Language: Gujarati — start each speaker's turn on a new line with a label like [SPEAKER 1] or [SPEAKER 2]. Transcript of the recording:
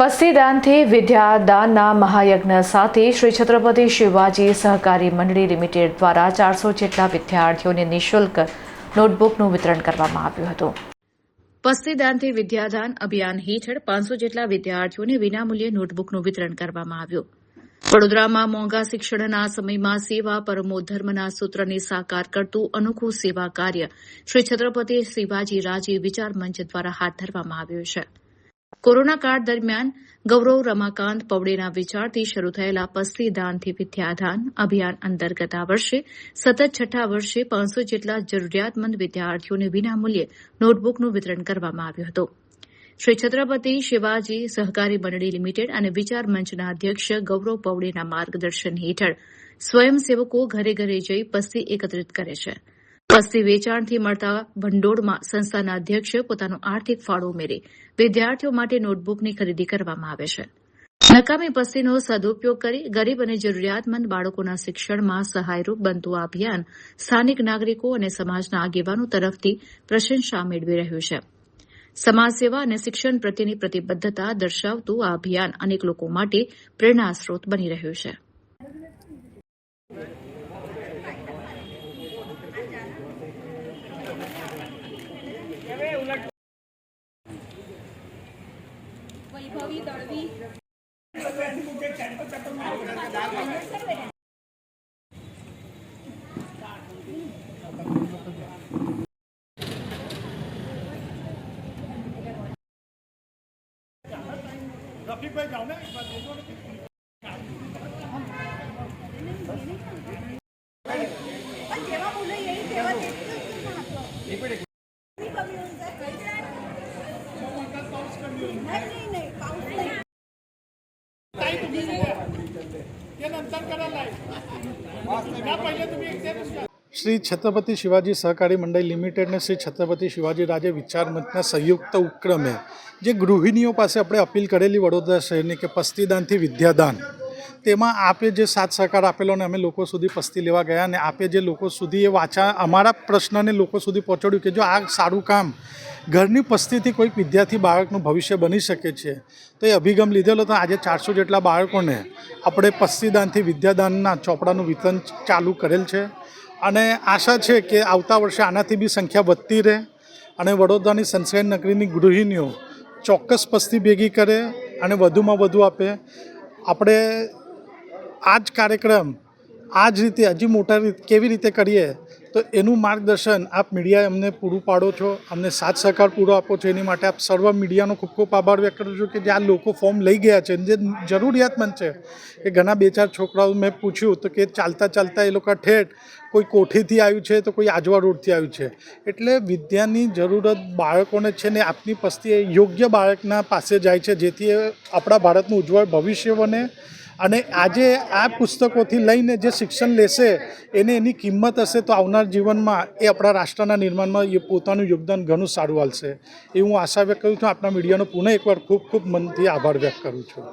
[SPEAKER 1] પસ્તીદાનથી વિદ્યાદાનના મહાયજ્ઞ સાથે શ્રી છત્રપતિ શિવાજી સહકારી મંડળી લિમિટેડ દ્વારા 400 જેટલા વિદ્યાર્થીઓને નિઃશુલ્ક નોટબુકનું વિતરણ કરવામાં આવ્યું હતું। પસ્તીદાનથી વિદ્યાદાન અભિયાન હેઠળ 500 જેટલા વિદ્યાર્થીઓને વિનામૂલ્યે નોટબુકનું વિતરણ કરવામાં આવ્યું। વડોદરામાં મોંઘા શિક્ષણના સમયમાં સેવા પરમો ધર્મના સૂત્રને સાકાર કરતું અનોખું સેવા કાર્ય શ્રી છત્રપતિ શિવાજી રાજે વિચાર મંચ દ્વારા હાથ ધરવામાં આવ્યું છે। કોરોના કાળ દરમિયાન ગૌરવ રમાકાંત પવડેના વિચારથી શરૂ થયેલા પસ્તીદાનથી વિદ્યાદાન અભિયાન અંતર્ગત આ વર્ષે સતત 6ઠ્ઠા વર્ષે 500 જેટલા જરૂરિયાતમંદ વિદ્યાર્થીઓને વિનામૂલ્યે નોટબુકનું વિતરણ કરવામાં આવ્યું હતું। શ્રી છત્રપતિ શિવાજી સહકારી મંડળી લિમિટેડ અને વિચાર મંચના અધ્યક્ષ ગૌરવ પવડેના માર્ગદર્શન હેઠળ સ્વયંસેવકો ઘરે ઘરે જઈ પસ્તી એકત્રિત કરે છે। પસ્તી વેચાણથી મળતા ભંડોળમાં સંસ્થાના અધ્યક્ષ પોતાનો આર્થિક ફાળો ઉમેરી વિદ્યાર્થીઓ માટે નોટબુકની ખરીદી કરવામાં આવે છે। નકામી પસ્તીનો સદુપયોગ કરી ગરીબ અને જરૂરિયાતમંદ બાળકોના શિક્ષણમાં સહાયરૂપ બનતું આ અભિયાન સ્થાનિક નાગરિકો અને સમાજના આગેવાનો તરફથી પ્રશંસા મેળવી રહ્યું છે। સમાજ સેવા અને શિક્ષણ પ્રત્યેની પ્રતિબદ્ધતા દર્શાવતું આ અભિયાન અનેક લોકો માટે પ્રેરણાસ્ત્રોત બની રહ્યું છે।
[SPEAKER 2] વૈભવી દળવી
[SPEAKER 3] રફીકભાઈ જાઓ ને
[SPEAKER 2] જેવા બોલે એ તેવા
[SPEAKER 3] श्री छत्रपति शिवाजी सहकारी मंडल लिमिटेड ने श्री छत्रपति शिवाजी राजे विचार मंचना संयुक्त उपक्रमे जे गृहिणीओ पासे अपने अपील करेली वडोदरा शहर के पस्तीदान विद्यादान तेमां आपे जे साथ सहकार आपेलो ने अमे लोको सुधी पस्ती लेवा गया ने आपे जे लोको सुधी ए वाचा अमारा प्रश्नने लोको सुधी पहोंचाड्युं के जो आ सारूं काम घरनी पस्तीथी कोई विद्यार्थी बाळकनुं भविष्य बनी शके छे तो ये अभिगम लीधेलो तो आज 400 जेटला बाळकोने अपने पस्तीदानथी विद्यादानना चोपड़ानुं वितरण चालू करेल छे अने आशा छे के आवता वर्षे आनाथी बी संख्या वधती रहे अने वडोदरानी संस्कारी नगरीनी गृहिणीओ चोक्कस पस्ती भेगी करे अने वधुमां वधु आपे आपणे आज कार्यक्रम आज रीते हजी मोटा केवी रीते करीए तो एनु मार्गदर्शन आप मीडिया अमने पूरुं पाडो छो, अमने साथ सहकार पूरो आपो छो। एनी माटे आप सर्व मीडियानो खूब खूब आभार व्यक्त करूं छुं के जे आ लोको फॉर्म लई गया छे जे जरूरियातमंद छे के घणा बे चार छोकराओ मैं पूछ्युं तो के चालता चालता ए लोका ठेठ कोई कोठीथी आव्युं छे तो कोई आजवा रोडथी आव्युं छे एटले विद्यानी जरूरत बाळकोने छे ने आपनी पस्ती योग्य बाळकना पासे जाय छे जेथी आपणा भारतनुं उज्जवल भविष्य बने અને આજે આ પુસ્તકોથી લઈને જે શિક્ષણ લેશે એને એની કિંમત હશે તો આવનાર જીવનમાં એ આપણા રાષ્ટ્રના નિર્માણમાં એ પોતાનું યોગદાન ઘણું સારું આલશે એ હું આશા વ્યક્ત કરું છું। આપણા મીડિયાનો પુનઃ એકવાર ખૂબ ખૂબ મનથી આભાર વ્યક્ત કરું છું।